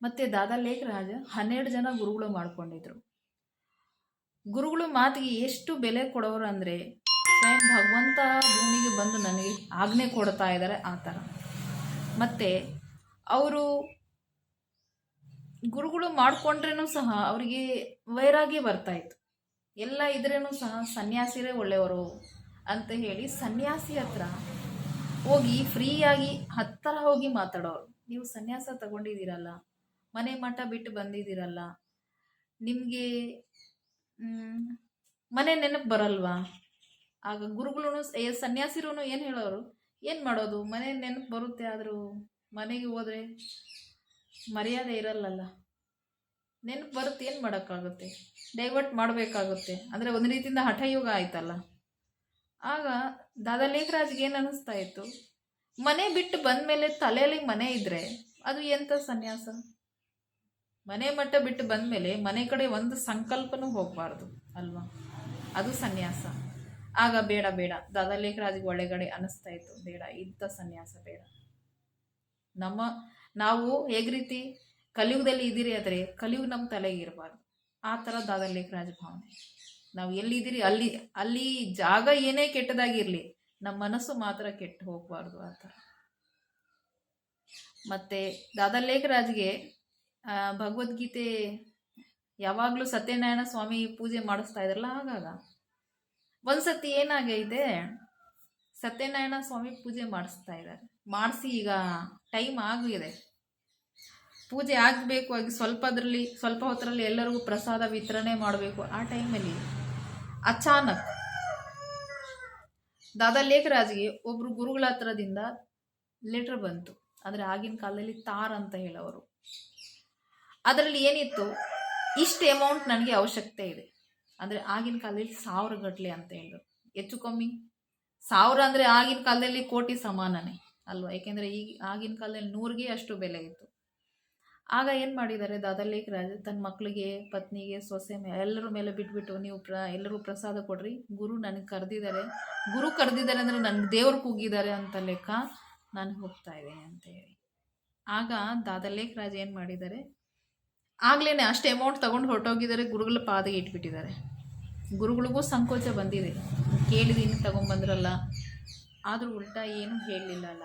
ಮತ್ತೆ ದಾದಾ ಲೇಖರಾಜ್ 12 ಜನ ಗುರುಗಳು ಮಾಡ್ಕೊಂಡಿದ್ರು. ಗುರುಗಳು ಮಾತಿಗೆ ಎಷ್ಟು ಬೆಲೆ ಕೊಡೋರು ಅಂದರೆ ಸ್ವಯಂ ಭಗವಂತ ಭೂಮಿಗೆ ಬಂದು ನನಗೆ ಆಜ್ಞೆ ಕೊಡ್ತಾ ಇದ್ದಾರೆ ಆ ಥರ. ಮತ್ತು ಅವರು ಗುರುಗಳು ಮಾಡಿಕೊಂಡ್ರೂ ಸಹ ಅವರಿಗೆ ವೈರಾಗ್ಯ ಬರ್ತಾಯಿತ್ತು. ಎಲ್ಲ ಇದ್ರೇನು ಸಹ ಸನ್ಯಾಸಿರೇ ಒಳ್ಳೆಯವರು ಅಂತ ಹೇಳಿ ಸನ್ಯಾಸಿ ಹತ್ರ ಹೋಗಿ ಫ್ರೀಯಾಗಿ ಹತ್ತಿರ ಹೋಗಿ ಮಾತಾಡೋರು. ನೀವು ಸನ್ಯಾಸ ತಗೊಂಡಿದ್ದೀರಲ್ಲ, ಮನೆ ಮಠ ಬಿಟ್ಟು ಬಂದಿದ್ದೀರಲ್ಲ, ನಿಮಗೆ ಮನೆ ನೆನಪು ಬರಲ್ವಾ? ಆಗ ಗುರುಗಳು ಸನ್ಯಾಸಿರೂ ಏನು ಹೇಳೋರು, ಏನು ಮಾಡೋದು, ಮನೆ ನೆನಪು ಬರುತ್ತೆ, ಆದರೂ ಮನೆಗೆ ಹೋದರೆ ಮರ್ಯಾದೆ ಇರಲ್ಲಲ್ಲ, ನೆನಪು ಬರುತ್ತೆ, ಏನು ಮಾಡೋಕ್ಕಾಗುತ್ತೆ, ಡೈವರ್ಟ್ ಮಾಡಬೇಕಾಗುತ್ತೆ. ಅಂದರೆ ಒಂದು ರೀತಿಯಿಂದ ಹಠಯೋಗ ಆಯ್ತಲ್ಲ. ಆಗ ದಾದಾ ಲೇಖರಾಜ್ಗೆ ಏನು ಅನ್ನಿಸ್ತಾ ಇತ್ತು, ಮನೆ ಬಿಟ್ಟು ಬಂದ ಮೇಲೆ ತಲೆಯಲ್ಲಿ ಮನೆ ಇದ್ದರೆ ಅದು ಎಂಥ ಸನ್ಯಾಸ? ಮನೆ ಮಟ್ಟ ಬಿಟ್ಟು ಬಂದ ಮೇಲೆ ಮನೆ ಕಡೆ ಒಂದು ಸಂಕಲ್ಪನೂ ಹೋಗಬಾರ್ದು ಅಲ್ವಾ, ಅದು ಸನ್ಯಾಸ. ಆಗ ಬೇಡ ಬೇಡ, ದಾದಾ ಲೇಖರಾಜ್ಗೆ ಒಳಗಡೆ ಅನ್ನಿಸ್ತಾ ಇತ್ತು, ಬೇಡ, ಇಂಥ ಸನ್ಯಾಸ ಬೇಡ. ನಾವು ಹೇಗೆ ರೀತಿ ಕಲಿಯುಗದಲ್ಲಿ ಇದ್ದೀರಿ ಆದರೆ ಕಲಿಯುಗ ನಮ್ಮ ತಲೆಗೆ ಇರಬಾರ್ದು. ಆ ಥರ ದಾದಾ ಲೇಖರಾಜ್ ಭಾವನೆ. ನಾವು ಎಲ್ಲಿದ್ದೀರಿ ಅಲ್ಲಿ ಜಾಗ ಏನೇ ಕೆಟ್ಟದಾಗಿರಲಿ, ನಮ್ಮ ಮನಸ್ಸು ಮಾತ್ರ ಕೆಟ್ಟು ಹೋಗಬಾರ್ದು ಆ ಥರ. ಮತ್ತು ದಾದಾ ಲೇಖರಾಜ್ಗೆ ಭಗವದ್ಗೀತೆ ಯಾವಾಗಲೂ ಸತ್ಯನಾರಾಯಣ ಸ್ವಾಮಿ ಪೂಜೆ ಮಾಡಿಸ್ತಾ ಇದ್ರಲ್ಲ, ಆಗಾಗ ಒಂದ್ಸತಿ ಏನಾಗೈತೆ, ಸತ್ಯನಾರಾಯಣ ಸ್ವಾಮಿ ಪೂಜೆ ಮಾಡಿಸ್ತಾ ಇದ್ದಾರೆ. ಮಾಡಿಸಿ ಈಗ ಟೈಮ್ ಆಗಿದೆ, ಪೂಜೆ ಆಗಬೇಕು, ಆಗಿ ಸ್ವಲ್ಪ ಹೊತ್ತರಲ್ಲಿ ಎಲ್ಲರಿಗೂ ಪ್ರಸಾದ ವಿತರಣೆ ಮಾಡಬೇಕು. ಆ ಟೈಮಲ್ಲಿ ಅಚಾನಕ್ ದಾದಾ ಲೇಖರಾಜ್ಗೆ ಒಬ್ಬರು ಗುರುಗಳ ಹತ್ರದಿಂದ ಲೆಟರ್ ಬಂತು. ಅಂದರೆ ಆಗಿನ ಕಾಲದಲ್ಲಿ ತಾರ್ ಅಂತ ಹೇಳೋರು. ಅದರಲ್ಲಿ ಏನಿತ್ತು, ಇಷ್ಟು ಅಮೌಂಟ್ ನನಗೆ ಅವಶ್ಯಕತೆ ಇದೆ. ಅಂದರೆ ಆಗಿನ ಕಾಲದಲ್ಲಿ 1000 ಗಟ್ಟಲೆ ಅಂತ ಹೇಳಿದ್ರು. ಹೆಚ್ಚು ಕಮ್ಮಿ 1000 ಅಂದರೆ ಆಗಿನ ಕಾಲದಲ್ಲಿ ಕೋಟಿ ಸಮಾನನೇ ಅಲ್ವಾ, ಯಾಕೆಂದರೆ ಆಗಿನ ಕಾಲದಲ್ಲಿ 100ಗೆ ಅಷ್ಟು ಬೆಲೆ ಇತ್ತು. ಆಗ ಏನು ಮಾಡಿದ್ದಾರೆ ದಾದಾ ಲೇಖರಾಜ್, ತನ್ನ ಮಕ್ಕಳಿಗೆ, ಪತ್ನಿಗೆ, ಸೊಸೆ ಎಲ್ಲರ ಮೇಲೆ ಬಿಟ್ಬಿಟ್ಟು, ನೀವು ಎಲ್ಲರೂ ಪ್ರಸಾದ ಕೊಡ್ರಿ, ಗುರು ನನಗೆ ಕರೆದಿದ್ದಾರೆ, ಗುರು ಕರೆದಿದ್ದಾರೆ ಅಂದರೆ ನನಗೆ ದೇವ್ರು ಕೂಗಿದ್ದಾರೆ ಅಂತ ಲೆಕ್ಕ, ನಾನು ಹೋಗ್ತಾ ಇದ್ದೇನೆ ಅಂತ ಹೇಳಿ. ಆಗ ದಾದಾ ಲೇಖರಾಜ್ ಏನು ಮಾಡಿದ್ದಾರೆ, ಆಗ್ಲೇ ಅಷ್ಟು ಅಮೌಂಟ್ ತೊಗೊಂಡು ಹೊರಟೋಗಿದ್ದಾರೆ, ಗುರುಗಳ ಪಾದಿಗೆ ಇಟ್ಬಿಟ್ಟಿದ್ದಾರೆ. ಗುರುಗಳಿಗೂ ಸಂಕೋಚ ಬಂದಿದೆ, ಕೇಳಿದೀನಿ ತಗೊಂಡ್ಬಂದ್ರಲ್ಲ, ಆದರೂ ಉಲ್ಟಾ ಏನು ಹೇಳಲಿಲ್ಲ ಅಲ್ಲ.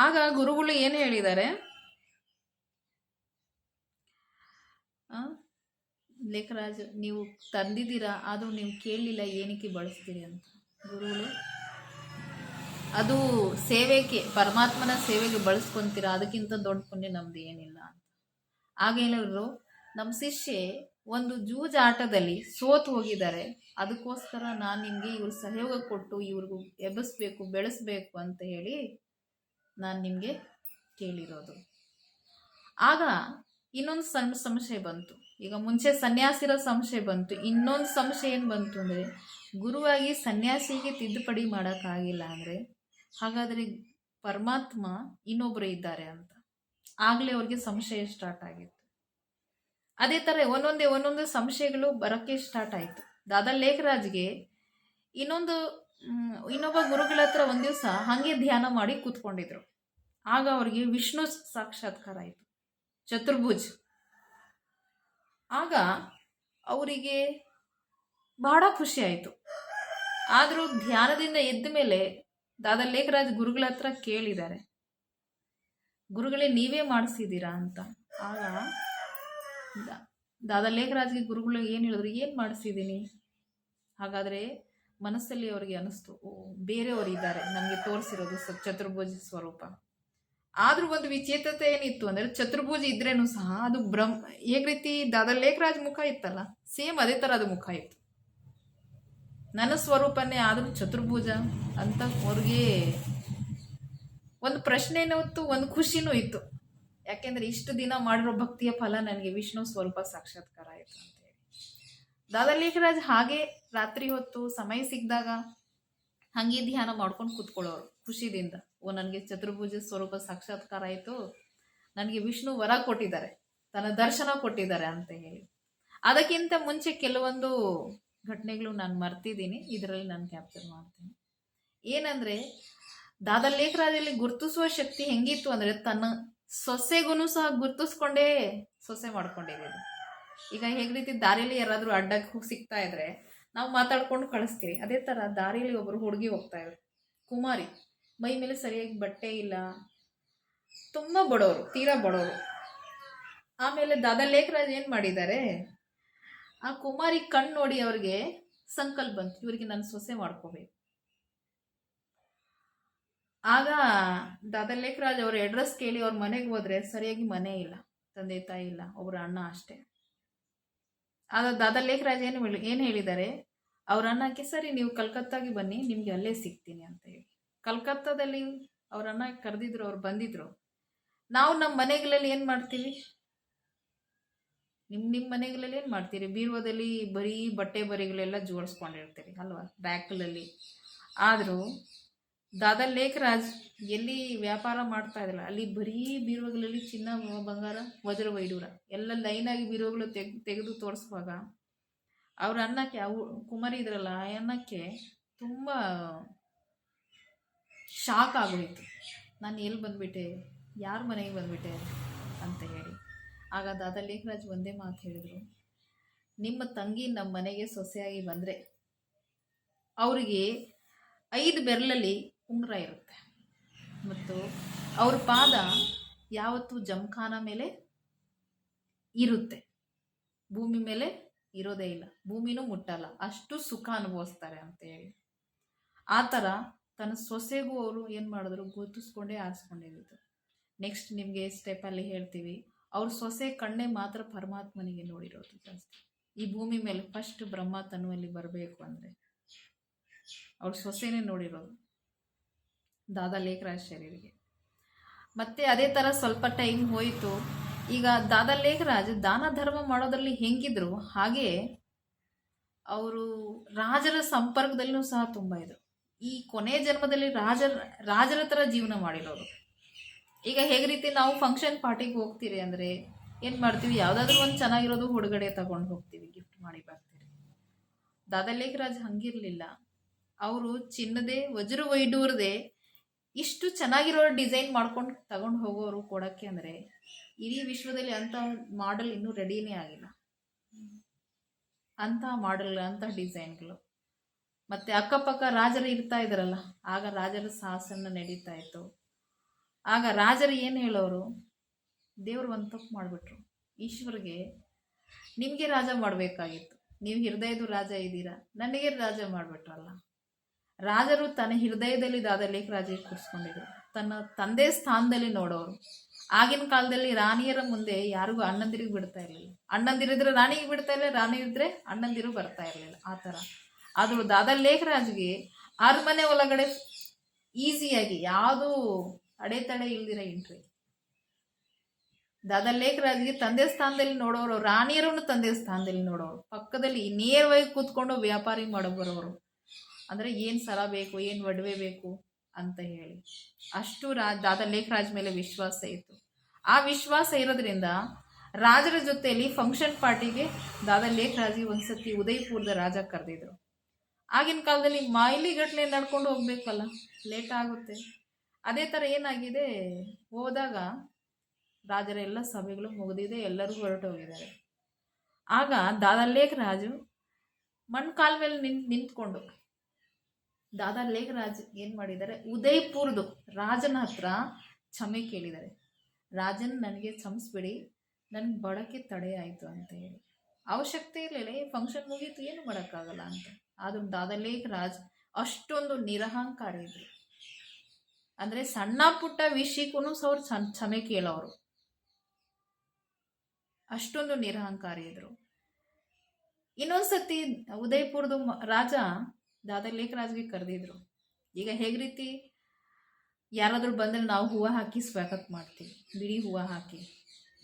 ಆಗ ಗುರುಗಳು ಏನು ಹೇಳಿದ್ದಾರೆ, ಲೇಖರಾಜ್ ನೀವು ತಂದಿದ್ದೀರಾ, ಆದರೂ ನೀವು ಕೇಳಲಿಲ್ಲ, ಏನಕ್ಕೆ ಬಳಸ್ತೀರಿ ಅಂತ. ಗುರುಗಳು ಅದು ಸೇವೆಗೆ, ಪರಮಾತ್ಮನ ಸೇವೆಗೆ ಬಳಸ್ಕೊತೀರಾ, ಅದಕ್ಕಿಂತ ದೊಡ್ಡ ಪುಣ್ಯ ನಮ್ದು ಏನಿಲ್ಲ ಅಂತ. ಆಗೇನವರು, ನಮ್ಮ ಶಿಷ್ಯೆ ಒಂದು ಜೂಜಾಟದಲ್ಲಿ ಸೋತು ಹೋಗಿದ್ದಾರೆ, ಅದಕ್ಕೋಸ್ಕರ ನಾನು ನಿಮಗೆ ಇವ್ರ ಸಹಯೋಗ ಕೊಟ್ಟು ಇವ್ರಿಗೂ ಎಬ್ಬಿಸ್ಬೇಕು, ಬೆಳೆಸ್ಬೇಕು ಅಂತ ಹೇಳಿ ನಾನು ನಿಮಗೆ ಕೇಳಿರೋದು. ಆಗ ಇನ್ನೊಂದು ಸಂಶಯ ಬಂತು. ಈಗ ಮುಂಚೆ ಸನ್ಯಾಸಿರೋ ಸಂಶಯ ಬಂತು, ಇನ್ನೊಂದು ಸಂಶಯ ಏನು ಬಂತು ಅಂದರೆ, ಗುರುವಾಗಿ ಸನ್ಯಾಸಿಗೆ ತಿದ್ದುಪಡಿ ಮಾಡೋಕ್ಕಾಗಿಲ್ಲ ಅಂದರೆ ಹಾಗಾದರೆ ಪರಮಾತ್ಮ ಇನ್ನೊಬ್ಬರು ಇದ್ದಾರೆ ಅಂತ. ಆಗಲೇ ಅವ್ರಿಗೆ ಸಂಶಯ ಸ್ಟಾರ್ಟ್ ಆಗಿತ್ತು. ಅದೇ ಥರ ಒಂದೊಂದೇ ಸಂಶಯಗಳು ಬರೋಕ್ಕೆ ಸ್ಟಾರ್ಟ್ ಆಯಿತು. ದಾದಾ ಲೇಖರಾಜ್ಗೆ ಇನ್ನೊಬ್ಬ ಗುರುಗಳ ಹತ್ರ ಒಂದು ದಿವಸ ಹಾಗೆ ಧ್ಯಾನ ಮಾಡಿ ಕೂತ್ಕೊಂಡಿದ್ರು. ಆಗ ಅವ್ರಿಗೆ ವಿಷ್ಣು ಸಾಕ್ಷಾತ್ಕಾರ ಆಯಿತು, ಚತುರ್ಭುಜ್. ಆಗ ಅವರಿಗೆ ಬಹಳ ಖುಷಿ ಆಯಿತು. ಆದರೂ ಧ್ಯಾನದಿಂದ ಎದ್ದ ಮೇಲೆ ದಾದಾ ಲೇಖರಾಜ್ ಗುರುಗಳ ಹತ್ರ ಕೇಳಿದ್ದಾರೆ, ಗುರುಗಳೇ ನೀವೇ ಮಾಡಿಸಿದ್ದೀರಾ ಅಂತ. ಆಗ ದಾದಾ ಲೇಖರಾಜ್ಗೆ ಗುರುಗಳು ಏನು ಹೇಳಿದ್ರು, ಏನು ಮಾಡಿಸಿದ್ದೀನಿ? ಹಾಗಾದರೆ ಮನಸ್ಸಲ್ಲಿ ಅವರಿಗೆ ಅನ್ನಿಸ್ತು, ಬೇರೆಯವರು ಇದ್ದಾರೆ ನಮಗೆ ತೋರಿಸಿರೋದು ಚತುರ್ಭುಜ ಸ್ವರೂಪ. ಆದರೂ ಒಂದು ವಿಚೇತತೆ ಏನಿತ್ತು ಅಂದರೆ, ಚತುರ್ಭುಜ ಇದ್ರೇನು ಸಹ ಅದು ಹೇಗೆ ರೀತಿ ದಾದಾ ಲೇಖರಾಜ್ ಮುಖ ಇತ್ತಲ್ಲ, ಸೇಮ್ ಅದೇ ಥರ ಅದು ಮುಖ ಇತ್ತು. ನನ್ನ ಸ್ವರೂಪನೇ ಆದರೂ ಚತುರ್ಭುಜ ಅಂತ ಅವ್ರಿಗೆ ಒಂದು ಪ್ರಶ್ನೆನೂ ಇತ್ತು, ಒಂದು ಖುಷಿನೂ ಇತ್ತು. ಯಾಕೆಂದರೆ ಇಷ್ಟು ದಿನ ಮಾಡಿರೋ ಭಕ್ತಿಯ ಫಲ ನನಗೆ ವಿಷ್ಣು ಸ್ವರೂಪ ಸಾಕ್ಷಾತ್ಕಾರ ಆಯಿತು ಅಂತೇಳಿ. ದಾದಾ ಲೇಖರಾಜ್ ಹಾಗೆ ರಾತ್ರಿ ಹೊತ್ತು ಸಮಯ ಸಿಕ್ಕಿದಾಗ ಹಾಗೆ ಧ್ಯಾನ ಮಾಡ್ಕೊಂಡು ಕೂತ್ಕೊಳ್ಳೋರು ಖುಷಿದಿಂದ. ನನಗೆ ಚತುರ್ಭುಜ ಸ್ವರೂಪ ಸಾಕ್ಷಾತ್ಕಾರ ಆಯಿತು, ನನಗೆ ವಿಷ್ಣು ವರ ಕೊಟ್ಟಿದ್ದಾರೆ, ತನ್ನ ದರ್ಶನ ಕೊಟ್ಟಿದ್ದಾರೆ ಅಂತ ಹೇಳಿ. ಅದಕ್ಕಿಂತ ಮುಂಚೆ ಕೆಲವೊಂದು ಘಟನೆಗಳು ನಾನು ಮರ್ತಿದ್ದೀನಿ, ಇದರಲ್ಲಿ ನಾನು ಕ್ಯಾಪ್ಚರ್ ಮಾಡ್ತೀನಿ. ಏನಂದರೆ ದಾದಾ ಲೇಖರಾಜಲ್ಲಿ ಗುರುತಿಸುವ ಶಕ್ತಿ ಹೆಂಗಿತ್ತು ಅಂದರೆ, ಸೊಸೆಗೂ ಸಹ ಗುರ್ತಿಸ್ಕೊಂಡೇ ಸೊಸೆ ಮಾಡ್ಕೊಂಡಿರೋದು. ಈಗ ಹೇಗೆ ರೀತಿ ದಾರಿಯಲ್ಲಿ ಯಾರಾದರೂ ಅಡ್ಡಕ್ಕೆ ಸಿಗ್ತಾ ಇದ್ರೆ ನಾವು ಮಾತಾಡ್ಕೊಂಡು ಕಳಿಸ್ತೀವಿ, ಅದೇ ಥರ ದಾರಿಯಲ್ಲಿ ಒಬ್ಬರು ಹುಡುಗಿ ಹೋಗ್ತಾ ಇದ್ರು, ಕುಮಾರಿ, ಮೈ ಮೇಲೆ ಸರಿಯಾಗಿ ಬಟ್ಟೆ ಇಲ್ಲ, ತುಂಬ ಬಡವರು, ತೀರಾ ಬಡವರು. ಆಮೇಲೆ ದಾದಾ ಲೇಖರಾಜ್ ಏನು ಮಾಡಿದ್ದಾರೆ, ಆ ಕುಮಾರಿ ಕಣ್ಣು ನೋಡಿ ಅವ್ರಿಗೆ ಸಂಕಲ್ಪ ಬಂತು, ಇವರಿಗೆ ನಾನು ಸೊಸೆ ಮಾಡ್ಕೋಬೇಕು. ಆಗ ದಾದಾ ಲೇಖರಾಜ್ ಅವ್ರ ಅಡ್ರೆಸ್ ಕೇಳಿ ಅವ್ರ ಮನೆಗೆ ಹೋದ್ರೆ ಸರಿಯಾಗಿ ಮನೆ ಇಲ್ಲ, ತಂದೆ ತಾಯಿ ಇಲ್ಲ, ಒಬ್ಬರ ಅಣ್ಣ ಅಷ್ಟೇ. ಆಗ ದಾದಾ ಲೇಖರಾಜ್ ಏನು ಹೇಳಿದ್ದಾರೆ, ಅವ್ರ ಅಣ್ಣಕ್ಕೆ, ಸರಿ ನೀವು ಕಲ್ಕತ್ತಾಗೆ ಬನ್ನಿ, ನಿಮ್ಗೆ ಅಲ್ಲೇ ಸಿಗ್ತೀನಿ ಅಂತ ಹೇಳಿ ಕಲ್ಕತ್ತಾದಲ್ಲಿ ಅವ್ರ ಅಣ್ಣ ಕರೆದಿದ್ರು, ಅವ್ರು ಬಂದಿದ್ರು. ನಾವು ನಮ್ಮ ಮನೆಗಳಲ್ಲಿ ಏನು ಮಾಡ್ತೀವಿ, ನಿಮ್ಮ ಮನೆಗಳಲ್ಲಿ ಏನು ಮಾಡ್ತೀರಿ, ಬೀರುವದಲ್ಲಿ ಬರೀ ಬಟ್ಟೆ ಬರಿಗಳೆಲ್ಲ ಜೋಡಿಸ್ಕೊಂಡಿರ್ತೀರಿ ಅಲ್ವಾ, ಬ್ಯಾಗ್ಗಳಲ್ಲಿ. ಆದರೂ ದಾದಾ ಲೇಖರಾಜ್ ಎಲ್ಲಿ ವ್ಯಾಪಾರ ಮಾಡ್ತಾ ಇದ್ರಲ್ಲ, ಅಲ್ಲಿ ಬರೀ ಬೀರುವಗಳಲ್ಲಿ ಚಿನ್ನ, ಬಂಗಾರ, ವಜ್ರ ವೈಡೂರ ಎಲ್ಲ ಲೈನಾಗಿ ಬೀರುವಗಳು ತೆಗೆದು ತೋರಿಸುವಾಗ ಅವ್ರ ಅನ್ನಕ್ಕೆ, ಅವು ಕುಮಾರಿ ಇದ್ರಲ್ಲ, ಆ ಅನ್ನಕ್ಕೆ ತುಂಬ ಶಾಕ್ ಆಗೋಯಿತು, ನಾನು ಎಲ್ಲಿ ಬಂದುಬಿಟ್ಟೆ, ಯಾರ ಮನೆಗೆ ಬಂದುಬಿಟ್ಟೆ ಅಂತ ಹೇಳಿ. ಆಗ ದಾದಾ ಲೇಖರಾಜ್ ಒಂದೇ ಮಾತು ಹೇಳಿದರು, ನಿಮ್ಮ ತಂಗಿ ನಮ್ಮ ಮನೆಗೆ ಸೊಸೆಯಾಗಿ ಬಂದರೆ ಅವರಿಗೆ 5 ಬೆರಳಲ್ಲಿ ಉಂಗುರ ಇರುತ್ತೆ, ಮತ್ತು ಅವ್ರ ಪಾದ ಯಾವತ್ತೂ ಜಮಖಾನ ಮೇಲೆ ಇರುತ್ತೆ, ಭೂಮಿ ಮೇಲೆ ಇರೋದೇ ಇಲ್ಲ, ಭೂಮಿನೂ ಮುಟ್ಟಲ್ಲ, ಅಷ್ಟು ಸುಖ ಅನುಭವಿಸ್ತಾರೆ ಅಂತ ಹೇಳಿ. ಆ ಥರ ತನ್ನ ಸೊಸೆಗೂ ಅವರು ಏನು ಮಾಡಿದ್ರು, ಗುರುತಿಸ್ಕೊಂಡೇ ಆರಿಸ್ಕೊಂಡಿದ್ದು. ನೆಕ್ಸ್ಟ್ ನಿಮಗೆ ಸ್ಟೆಪ್ಪಲ್ಲಿ ಹೇಳ್ತೀವಿ, ಅವ್ರ ಸೊಸೆ ಕಣ್ಣೆ ಮಾತ್ರ ಪರಮಾತ್ಮನಿಗೆ ನೋಡಿರೋದು ಜಾಸ್ತಿ. ಈ ಭೂಮಿ ಮೇಲೆ ಫಸ್ಟ್ ಬ್ರಹ್ಮ ತನ್ನುವಲ್ಲಿ ಬರಬೇಕು ಅಂದರೆ ಅವ್ರ ಸೊಸೆನೇ ನೋಡಿರೋದು ದಾದಾ ಲೇಖರಾಜ್ ಶರೀರಿಗೆ. ಮತ್ತೆ ಅದೇ ಥರ ಸ್ವಲ್ಪ ಟೈಮ್ ಹೋಯಿತು. ಈಗ ದಾದಾ ಲೇಖರಾಜ್ ದಾನ ಧರ್ಮ ಮಾಡೋದ್ರಲ್ಲಿ ಹೆಂಗಿದ್ರು, ಹಾಗೆ ಅವರು ರಾಜರ ಸಂಪರ್ಕದಲ್ಲೂ ಸಹ ತುಂಬ ಇದ್ರು. ಈ ಕೊನೆಯ ಜನ್ಮದಲ್ಲಿ ರಾಜರ ಥರ ಜೀವನ ಮಾಡಿರೋರು. ಈಗ ಹೇಗೆ ರೀತಿ ನಾವು ಫಂಕ್ಷನ್ ಪಾರ್ಟಿಗೆ ಹೋಗ್ತೀರಿ ಅಂದರೆ ಏನು ಮಾಡ್ತೀವಿ, ಯಾವುದಾದ್ರೂ ಒಂದು ಚೆನ್ನಾಗಿರೋದು ಉಡುಗೊರೆ ತಗೊಂಡು ಹೋಗ್ತೀವಿ, ಗಿಫ್ಟ್ ಮಾಡಿ ಬರ್ತೀವಿ. ದಾದಾ ಲೇಖರಾಜ್ ಹಂಗಿರಲಿಲ್ಲ. ಅವರು ಚಿನ್ನದೇ, ವಜ್ರ ವೈಡೂರದೇ ಇಷ್ಟು ಚೆನ್ನಾಗಿರೋ ಡಿಸೈನ್ ಮಾಡ್ಕೊಂಡು ತಗೊಂಡು ಹೋಗೋರು ಕೊಡೋಕ್ಕೆ ಅಂದರೆ ಇಡೀ ವಿಶ್ವದಲ್ಲಿ ಅಂಥ ಮಾಡೆಲ್ ಇನ್ನೂ ರೆಡಿನೇ ಆಗಿಲ್ಲ. ಅಂಥ ಮಾಡೆಲ್, ಅಂಥ ಡಿಸೈನ್ಗಳು. ಮತ್ತು ಅಕ್ಕಪಕ್ಕ ರಾಜರು ಇರ್ತಾ ಇದ್ದಾರಲ್ಲ, ಆಗ ರಾಜರ ಶಾಸನ ನಡೀತಾ ಇತ್ತು. ಆಗ ರಾಜರು ಏನು ಹೇಳೋರು, ದೇವರು ಒಂದು ತಪ್ಪು ಮಾಡಿಬಿಟ್ರು, ಈಶ್ವರ್ಗೆ ನಿಮಗೆ ರಾಜ ಮಾಡಬೇಕಾಗಿತ್ತು, ನೀವು ಹೃದಯದ ರಾಜ ಇದ್ದೀರಾ, ನನಗೆ ರಾಜ ಮಾಡಿಬಿಟ್ರಲ್ಲ. ರಾಜರು ತನ್ನ ಹೃದಯದಲ್ಲಿ ದಾದಾ ಲೇಖರಾಜಿಗೆ ಕೂರಿಸ್ಕೊಂಡಿದ್ರು, ತನ್ನ ತಂದೆ ಸ್ಥಾನದಲ್ಲಿ ನೋಡೋರು. ಆಗಿನ ಕಾಲದಲ್ಲಿ ರಾಣಿಯರ ಮುಂದೆ ಯಾರಿಗೂ ಅಣ್ಣಂದಿರಿಗೆ ಬಿಡ್ತಾ ಇರಲಿಲ್ಲ, ಅಣ್ಣಂದಿರಿದ್ರೆ ರಾಣಿಗೆ ಬಿಡ್ತಾ ಇರಲಿಲ್ಲ, ರಾಣಿ ಇದ್ರೆ ಅಣ್ಣಂದಿರು ಬರ್ತಾ ಇರಲಿಲ್ಲ, ಆ ಥರ. ಆದರೂ ದಾದಾ ಲೇಖರಾಜ್ಗೆ ಅರಮನೆ ಒಳಗಡೆ ಈಸಿಯಾಗಿ ಯಾವುದೂ ಅಡೆತಡೆ ಇಲ್ದಿರ ಎಂಟ್ರಿ. ದಾದಾ ಲೇಖರಾಜ್ಗೆ ತಂದೆ ಸ್ಥಾನದಲ್ಲಿ ನೋಡೋರು, ರಾಣಿಯರನ್ನು ತಂದೆ ಸ್ಥಾನದಲ್ಲಿ ನೋಡೋರು, ಪಕ್ಕದಲ್ಲಿ ನೇರವಾಗಿ ಕೂತ್ಕೊಂಡು ವ್ಯಾಪಾರಿ ಮಾಡೋ ಬರೋರು. ಅಂದರೆ ಏನು ಸರ ಬೇಕು, ಏನು ಒಡವೆ ಬೇಕು ಅಂತ ಹೇಳಿ ಅಷ್ಟು ದಾದಾ ಲೇಖರಾಜ್ ಮೇಲೆ ವಿಶ್ವಾಸ ಇತ್ತು. ಆ ವಿಶ್ವಾಸ ಇರೋದ್ರಿಂದ ರಾಜರ ಜೊತೆಯಲ್ಲಿ ಫಂಕ್ಷನ್ ಪಾರ್ಟಿಗೆ ದಾದಾ ಲೇಖರಾಜಿಗೆ ಒಂದ್ಸತಿ ಉದಯಪುರದ ರಾಜ ಕರೆದಿದ್ರು. ಆಗಿನ ಕಾಲದಲ್ಲಿ ಮೈಲಿಗಟ್ಟಲೆ ನಡ್ಕೊಂಡು ಹೋಗ್ಬೇಕಲ್ಲ, ಲೇಟ್ ಆಗುತ್ತೆ. ಅದೇ ಥರ ಏನಾಗಿದೆ, ಹೋದಾಗ ರಾಜರ ಎಲ್ಲ ಸಭೆಗಳು ಮುಗಿದಿದೆ, ಎಲ್ಲರೂ ಹೊರಟೋಗಿದ್ದಾರೆ. ಆಗ ದಾದಾ ಲೇಖರಾಜು ಮಣ್ಣು ಕಾಲ ಮೇಲೆ ನಿಂತ್ಕೊಂಡು ದಾದಾ ಲೇಖರಾಜ್ ಏನು ಮಾಡಿದ್ದಾರೆ, ಉದಯಪುರದು ರಾಜನ ಹತ್ರ ಕ್ಷಮೆ ಕೇಳಿದ್ದಾರೆ. ರಾಜನ್, ನನಗೆ ಕ್ಷಮಿಸ್ಬಿಡಿ, ನನಗೆ ಬಡಕ್ಕೆ ತಡೆ ಆಯಿತು ಅಂತ ಹೇಳಿ. ಅವಶ್ಯಕತೆ ಇರಲಿಲ್ಲ, ಈ ಫಂಕ್ಷನ್ ಮುಗೀತು, ಏನು ಮಾಡೋಕ್ಕಾಗಲ್ಲ ಅಂತ. ಆದರೂ ದಾದಾ ಲೇಖರಾಜ್ ಅಷ್ಟೊಂದು ನಿರಹಂಕಾರಿ ಇದ್ರು. ಅಂದರೆ ಸಣ್ಣ ಪುಟ್ಟ ವಿಷಯಕ್ಕೂ ಸಹ ಅವ್ರು ಕ್ಷಮೆ ಕೇಳೋರು, ಅಷ್ಟೊಂದು ನಿರಹಂಕಾರಿ ಇದ್ರು. ಇನ್ನೊಂದ್ಸತಿ ಉದಯಪುರದ ರಾಜ ದಾದಾ ಲೇಖರಾಜ್ಗೆ ಕರೆದಿದ್ರು. ಈಗ ಹೇಗೆ ರೀತಿ ಯಾರಾದರೂ ಬಂದರೆ ನಾವು ಹೂವು ಹಾಕಿ ಸ್ವಾಗತ ಮಾಡ್ತೀವಿ, ಬಿಳಿ ಹೂವು ಹಾಕಿ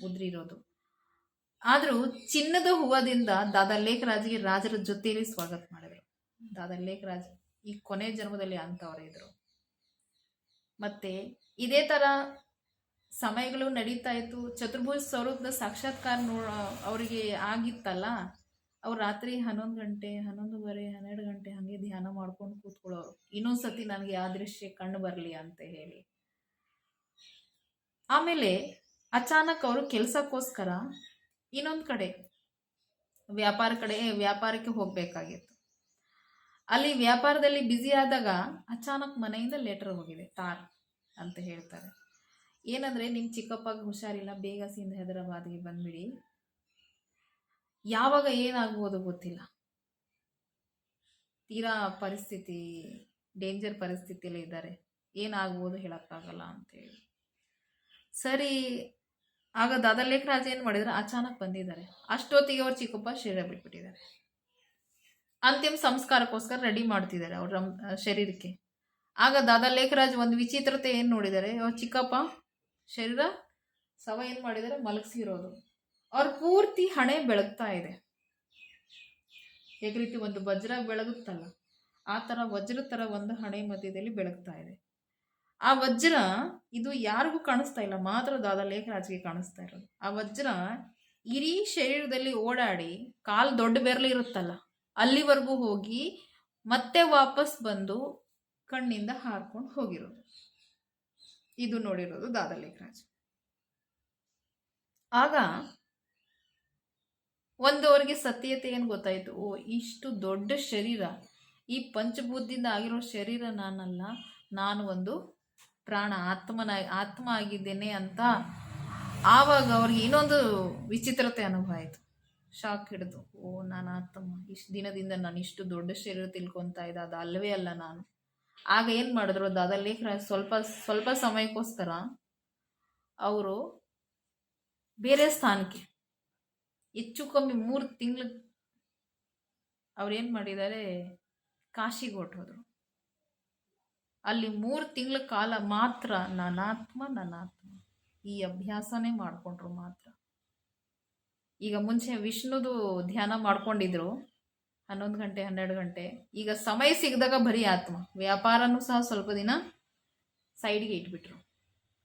ಉದ್ರಿರೋದು. ಆದರೂ ಚಿನ್ನದ ಹೂವದಿಂದ ದಾದಾ ಲೇಖರಾಜ್ಗೆ ರಾಜರ ಜೊತೆಯಲ್ಲಿ ಸ್ವಾಗತ ಮಾಡಿದರು. ದಾದಾ ಲೇಖರಾಜ್ ಈ ಕೊನೆ ಜನ್ಮದಲ್ಲಿ ಅಂಥವರೇ ಇದ್ರು. ಮತ್ತು ಇದೇ ಥರ ಸಮಯಗಳು ನಡೀತಾ ಇತ್ತು. ಚತುರ್ಭುಜ ಸ್ವರೂಪದ ಸಾಕ್ಷಾತ್ಕಾರ ಅವರಿಗೆ ಆಗಿತ್ತಲ್ಲ, ಅವ್ರು ರಾತ್ರಿ 11 ಗಂಟೆ, 11:30, 12 ಗಂಟೆ ಹಾಗೆ ಧ್ಯಾನ ಮಾಡ್ಕೊಂಡು ಕೂತ್ಕೊಳ್ಳೋರು, ಇನ್ನೊಂದು ಸತಿ ನನಗೆ ಆ ದೃಶ್ಯ ಕಣ್ಣು ಬರಲಿ ಅಂತ ಹೇಳಿ. ಆಮೇಲೆ ಅಚಾನಕ್ ಅವರು ಕೆಲಸಕ್ಕೋಸ್ಕರ ಇನ್ನೊಂದು ಕಡೆ ವ್ಯಾಪಾರಕ್ಕೆ ಹೋಗಬೇಕಾಗಿತ್ತು. ಅಲ್ಲಿ ವ್ಯಾಪಾರದಲ್ಲಿ ಬ್ಯುಸಿ ಆದಾಗ ಅಚಾನಕ್ ಮನೆಯಿಂದ ಲೆಟರ್ ಹೋಗಿದೆ, ತಾರ್ ಅಂತ ಹೇಳ್ತಾರೆ. ಏನಂದ್ರೆ ನಿಮ್ಮ ಚಿಕ್ಕಪ್ಪಗೆ ಹುಷಾರಿಲ್ಲ, ಬೇಗ ಸಿಂಧ ಹೈದರಾಬಾದ್ಗೆ ಬಂದ್ಬಿಡಿ, ಯಾವಾಗ ಏನಾಗ್ಬೋದು ಗೊತ್ತಿಲ್ಲ, ತೀರಾ ಪರಿಸ್ಥಿತಿ ಡೇಂಜರ್ ಪರಿಸ್ಥಿತಿಯಲ್ಲಿ ಇದ್ದಾರೆ, ಏನಾಗ್ಬೋದು ಹೇಳಕ್ಕಾಗಲ್ಲ ಅಂತೇಳಿ. ಸರಿ, ಆಗ ದಾದಾ ಲೇಖರಾಜ್ ಏನು ಮಾಡಿದ್ರೆ ಅಚಾನಕ್ ಬಂದಿದ್ದಾರೆ. ಅಷ್ಟೊತ್ತಿಗೆ ಅವ್ರ ಚಿಕ್ಕಪ್ಪ ಶರೀರ ಬಿಟ್ಬಿಟ್ಟಿದ್ದಾರೆ. ಅಂತಿಮ ಸಂಸ್ಕಾರಕ್ಕೋಸ್ಕರ ರೆಡಿ ಮಾಡ್ತಿದ್ದಾರೆ ಅವ್ರ ಶರೀರಕ್ಕೆ. ಆಗ ದಾದಾ ಲೇಖರಾಜ್ ಒಂದು ವಿಚಿತ್ರತೆ ಏನು ನೋಡಿದ್ದಾರೆ, ಅವ್ರ ಚಿಕ್ಕಪ್ಪ ಶರೀರ ಸವ ಏನು ಮಾಡಿದ್ದಾರೆ, ಮಲಗಿಸಿರೋದು. ಅವ್ರ ಪೂರ್ತಿ ಹಣೆ ಬೆಳಗ್ತಾ ಇದೆ. ಹೇಗೆ ರೀತಿ ಒಂದು ವಜ್ರ ಬೆಳಗುತ್ತಲ್ಲ, ಆ ಥರ ವಜ್ರ ಥರ ಒಂದು ಹಣೆ ಮಧ್ಯದಲ್ಲಿ ಬೆಳಗ್ತಾ ಇದೆ. ಆ ವಜ್ರ ಇದು ಯಾರಿಗೂ ಕಾಣಿಸ್ತಾ ಇಲ್ಲ, ಮಾತ್ರ ದಾದಾ ಲೇಖರಾಜ್ಗೆ ಕಾಣಿಸ್ತಾ ಇರೋದು. ಆ ವಜ್ರ ಇಡೀ ಶರೀರದಲ್ಲಿ ಓಡಾಡಿ ಕಾಲು ದೊಡ್ಡ ಬೆರಳು ಇರುತ್ತಲ್ಲ ಅಲ್ಲಿವರೆಗೂ ಹೋಗಿ ಮತ್ತೆ ವಾಪಸ್ ಬಂದು ಕಣ್ಣಿಂದ ಹಾರ್ಕೊಂಡು ಹೋಗಿರೋದು. ಇದು ನೋಡಿರೋದು ದಾದಾ ಲೇಖರಾಜ್. ಆಗ ಅವ್ರಿಗೆ ಸತ್ಯತೆ ಏನು ಗೊತ್ತಾಯ್ತು, ಓ ಇಷ್ಟು ದೊಡ್ಡ ಶರೀರ, ಈ ಪಂಚಭೂತದಿಂದ ಆಗಿರೋ ಶರೀರ ನಾನಲ್ಲ, ನಾನು ಒಂದು ಪ್ರಾಣ ಆತ್ಮ ಆಗಿದ್ದೇನೆ ಅಂತ. ಆವಾಗ ಅವ್ರಿಗೆ ಇನ್ನೊಂದು ವಿಚಿತ್ರತೆ ಅನುಭವ ಆಯಿತು, ಶಾಕ್ ಹಿಡಿದು, ಓ ನಾನು ಆತ್ಮ, ಇಷ್ಟು ದಿನದಿಂದ ನಾನು ಇಷ್ಟು ದೊಡ್ಡ ಶರೀರ ತಿಳ್ಕೊತಾ ಇದ್ದ, ಅದು ಅಲ್ಲವೇ ಅಲ್ಲ ನಾನು. ಆಗ ಏನು ಮಾಡಿದ್ರು ದಾದಾ ಲೇಖರಾಜ್, ಸ್ವಲ್ಪ ಸಮಯಕ್ಕೋಸ್ಕರ ಅವರು ಬೇರೆ ಸ್ಥಾನಕ್ಕೆ, ಹೆಚ್ಚು ಕಮ್ಮಿ 3 ತಿಂಗಳು ಅವ್ರೇನು ಮಾಡಿದ್ದಾರೆ, ಕಾಶಿಗೆ ಹೊರಟೋದ್ರು. ಅಲ್ಲಿ 3 ತಿಂಗಳ ಕಾಲ ಮಾತ್ರ ನನಾತ್ಮ ಈ ಅಭ್ಯಾಸನೇ ಮಾಡಿಕೊಂಡ್ರು ಮಾತ್ರ. ಈಗ ಮುಂಚೆ ವಿಷ್ಣುದು ಧ್ಯಾನ ಮಾಡ್ಕೊಂಡಿದ್ರು 11 ಗಂಟೆ 12 ಗಂಟೆ. ಈಗ ಸಮಯ ಸಿಗದಾಗ ಬರೀ ಆತ್ಮ, ವ್ಯಾಪಾರನೂ ಸಹ ಸ್ವಲ್ಪ ದಿನ ಸೈಡ್ಗೆ ಇಟ್ಬಿಟ್ರು.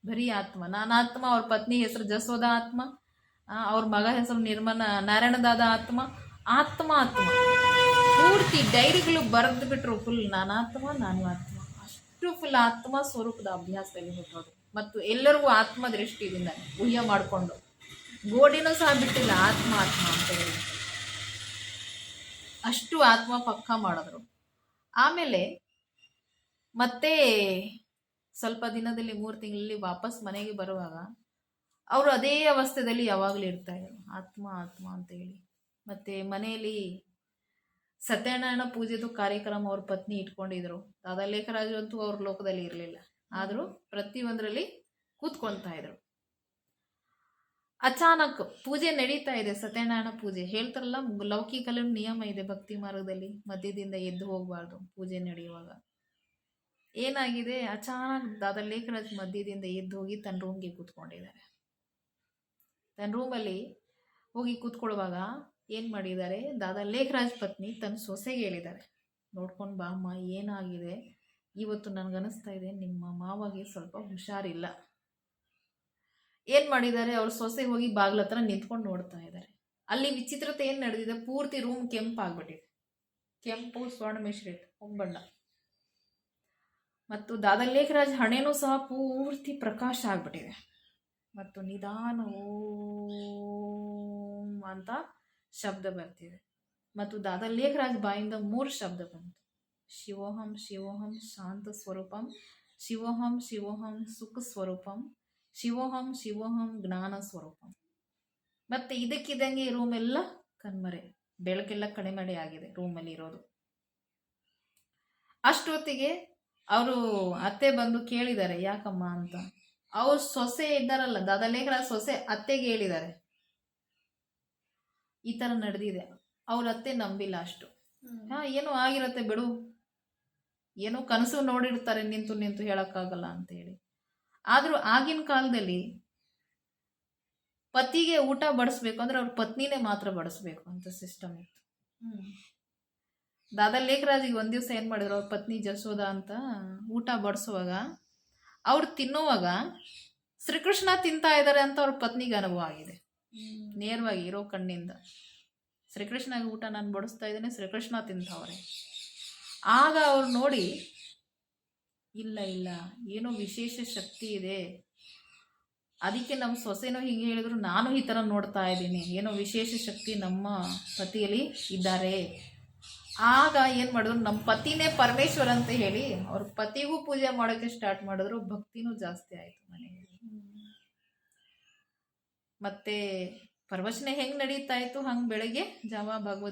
ಬರೀ ಆತ್ಮ, ನಾನಾತ್ಮ. ಅವ್ರ ಪತ್ನಿ ಹೆಸರು ಜಸೋದ ಆತ್ಮ, ಅವ್ರ ಮಗ ಹೆಸರು ನಾರಾಯಣದಾದ ಆತ್ಮ. ಪೂರ್ತಿ ಡೈರಿಗಳು ಬರೆದು ಬಿಟ್ರು, ಫುಲ್ ನಾನಾತ್ಮ ನಾನು ಆತ್ಮ, ಅಷ್ಟು ಫುಲ್ ಆತ್ಮ ಸ್ವರೂಪದ ಅಭ್ಯಾಸದಲ್ಲಿ ಹೊರಟೋದು. ಮತ್ತು ಎಲ್ಲರಿಗೂ ಆತ್ಮ ದೃಷ್ಟಿಯಿಂದ ಊಹ್ಯ ಮಾಡಿಕೊಂಡು ಗೋಡಿನೂ ಸಹ ಬಿಟ್ಟಿಲ್ಲ, ಆತ್ಮ ಅಂತ ಹೇಳಿ ಅಷ್ಟು ಆತ್ಮ ಪಕ್ಕ ಮಾಡಿದ್ರು. ಆಮೇಲೆ ಮತ್ತೆ ಸ್ವಲ್ಪ ದಿನದಲ್ಲಿ 3 ತಿಂಗಳಲ್ಲಿ ವಾಪಸ್ ಮನೆಗೆ ಬರುವಾಗ ಅವರು ಅದೇ ಅವಸ್ಥೆಯಲ್ಲಿ ಯಾವಾಗಲೂ ಇರ್ತಾ ಇದ್ರು, ಆತ್ಮ ಅಂತ ಹೇಳಿ. ಮತ್ತೆ ಮನೆಯಲ್ಲಿ ಸತ್ಯನಾರಾಯಣ ಪೂಜೆದು ಕಾರ್ಯಕ್ರಮ ಅವ್ರ ಪತ್ನಿ ಇಟ್ಕೊಂಡಿದ್ರು. ದಾದಾ ಲೇಖರಾಜ್ ಅಂತೂ ಅವ್ರ ಲೋಕದಲ್ಲಿ ಇರಲಿಲ್ಲ, ಆದರೂ ಪ್ರತಿಯೊಂದರಲ್ಲಿ ಕೂತ್ಕೊಳ್ತಾ ಇದ್ರು. ಅಚಾನಕ್ ಪೂಜೆ ನಡೀತಾ ಇದೆ, ಸತ್ಯನಾರಾಯಣ ಪೂಜೆ. ಹೇಳ್ತಾರಲ್ಲ, ಲೌಕಿಕಲ್ಲಿ ನಿಯಮ ಇದೆ ಭಕ್ತಿ ಮಾರ್ಗದಲ್ಲಿ, ಮಧ್ಯದಿಂದ ಎದ್ದು ಹೋಗಬಾರ್ದು ಪೂಜೆ ನಡೆಯುವಾಗ. ಏನಾಗಿದೆ, ಅಚಾನಕ್ ದಾದಾ ಲೇಖರಾಜ್ ಮಧ್ಯದಿಂದ ಎದ್ದು ಹೋಗಿ ತನ್ನ ರೂಮ್ಗೆ ಕೂತ್ಕೊಂಡಿದ್ದಾರೆ. ತನ್ನ ರೂಮಲ್ಲಿ ಹೋಗಿ ಕೂತ್ಕೊಳ್ಳುವಾಗ ಏನು ಮಾಡಿದ್ದಾರೆ, ದಾದಾ ಲೇಖರಾಜ್ ಪತ್ನಿ ತನ್ನ ಸೊಸೆಗೆ ಹೇಳಿದ್ದಾರೆ, ನೋಡ್ಕೊಂಡು ಬಾ ಅಮ್ಮ, ಏನಾಗಿದೆ ಇವತ್ತು, ನನಗನ್ನಿಸ್ತಾ ಇದೆ ನಿಮ್ಮ ಮಾವಾಗಿ ಸ್ವಲ್ಪ ಹುಷಾರಿಲ್ಲ. ಏನು ಮಾಡಿದ್ದಾರೆ, ಅವ್ರ ಸೊಸೆ ಹೋಗಿ ಬಾಗ್ಲ ಹತ್ರ ನಿಂತ್ಕೊಂಡು ನೋಡ್ತಾ ಇದ್ದಾರೆ. ಅಲ್ಲಿ ವಿಚಿತ್ರತೆ ಏನು ನಡೆದಿದೆ, ಪೂರ್ತಿ ರೂಮ್ ಕೆಂಪಾಗ್ಬಿಟ್ಟಿದೆ, ಕೆಂಪು ಸ್ವರ್ಣ ಮಿಶ್ರಿತ ಬಣ್ಣ. ಮತ್ತು ದಾದಾ ಲೇಖರಾಜ್ ಹಣೆನೂ ಸಹ ಪೂರ್ತಿ ಪ್ರಕಾಶ ಆಗ್ಬಿಟ್ಟಿದೆ. ಮತ್ತು ನಿಧಾನ ಓಂ ಅಂತ ಶಬ್ದ ಬರ್ತಿದೆ. ಮತ್ತು ದಾದಾ ಲೇಖರಾಜ್ ಬಾಯಿಂದ 3 ಶಬ್ದ ಬಂತು, ಶಿವೋಹಂ ಶಿವೋಹಂ ಶಾಂತ ಸ್ವರೂಪಂ, ಶಿವೋಹಂ ಶಿವೋಹಂ ಸುಖ ಸ್ವರೂಪಂ, ಶಿವೋಹಂ ಶಿವೋಹಂ ಜ್ಞಾನ ಸ್ವರೂಪಂ. ಮತ್ತೆ ಇದಕ್ಕಿದ್ದಂಗೆ ರೂಮ್ ಎಲ್ಲ ಕಣ್ಮರೆ, ಬೆಳಕೆಲ್ಲ ಕಡಿಮೆ ಆಗಿದೆ ರೂಮಲ್ಲಿ ಇರೋದು. ಅಷ್ಟೊತ್ತಿಗೆ ಅವರು ಅತ್ತೆ ಬಂದು ಕೇಳಿದ್ದಾರೆ, ಯಾಕಮ್ಮ ಅಂತ. ಅವ್ರ ಸೊಸೆ ಇದ್ದಾರಲ್ಲ, ದಾದಾ ಲೇಖರಾಜ್ ಸೊಸೆ ಅತ್ತೆಗೆ ಹೇಳಿದ್ದಾರೆ, ಈ ಥರ ನಡೆದಿದೆ. ಅವ್ರ ಅತ್ತೆ ನಂಬಿಲ್ಲ ಅಷ್ಟು. ಏನೋ ಆಗಿರತ್ತೆ ಬಿಡು, ಏನೋ ಕನಸು ನೋಡಿರ್ತಾರೆ, ನಿಂತು ಹೇಳಕ್ಕಾಗಲ್ಲ ಅಂತ ಹೇಳಿ. ಆದರೂ ಆಗಿನ ಕಾಲದಲ್ಲಿ ಪತಿಗೆ ಊಟ ಬಡಿಸ್ಬೇಕು ಅಂದ್ರೆ ಅವ್ರ ಪತ್ನಿನೇ ಮಾತ್ರ ಬಡಿಸ್ಬೇಕು ಅಂತ ಸಿಸ್ಟಮ್ ಇತ್ತು. ದಾದಾ ಲೇಖರಾಜಿಗೆ ಒಂದು ದಿವಸ ಏನು ಮಾಡಿದ್ರು, ಅವ್ರ ಪತ್ನಿ ಜಸೋದ ಅಂತ ಊಟ ಬಡಿಸುವಾಗ ಅವ್ರು ತಿನ್ನುವಾಗ ಶ್ರೀಕೃಷ್ಣ ತಿಂತಾ ಇದ್ದಾರೆ ಅಂತ ಅವ್ರ ಪತ್ನಿಗೆ ಅನುಭವ ಆಗಿದೆ, ನೇರವಾಗಿ ಇರೋ ಕಣ್ಣಿಂದ. ಶ್ರೀಕೃಷ್ಣಗೆ ಊಟ ನಾನು ಬಡಿಸ್ತಾ ಇದ್ದೇನೆ, ಶ್ರೀಕೃಷ್ಣ ತಿಂತವ್ರೆ. ಆಗ ಅವ್ರು ನೋಡಿ, ಇಲ್ಲ ಏನೋ ವಿಶೇಷ ಶಕ್ತಿ ಇದೆ, ಅದಕ್ಕೆ ನಮ್ಮ ಸೊಸೆನೋ ಹೀಗೆ ಹೇಳಿದ್ರು ನಾನು ಈ ಥರ ನೋಡ್ತಾ ಇದ್ದೀನಿ, ಏನೋ ವಿಶೇಷ ಶಕ್ತಿ ನಮ್ಮ ಪತಿಯಲ್ಲಿ ಇದ್ದಾರೆ. ಆಗ ಏನು ಮಾಡಿದ್ರು, ನಮ್ಮ ಪತಿನೇ ಪರಮೇಶ್ವರ ಅಂತ ಹೇಳಿ ಅವ್ರ ಪತಿಗೂ ಪೂಜೆ ಮಾಡೋಕ್ಕೆ ಸ್ಟಾರ್ಟ್ ಮಾಡಿದ್ರು. ಭಕ್ತಿನೂ ಜಾಸ್ತಿ ಆಯಿತು ಮನೆಯಲ್ಲಿ. ಮತ್ತೆ ಪ್ರವಚನ ಹೆಂಗೆ ನಡೀತಾ ಇತ್ತು, ಹಂಗೆ ಬೆಳಗ್ಗೆ ಜಾವ ಭಗವದ್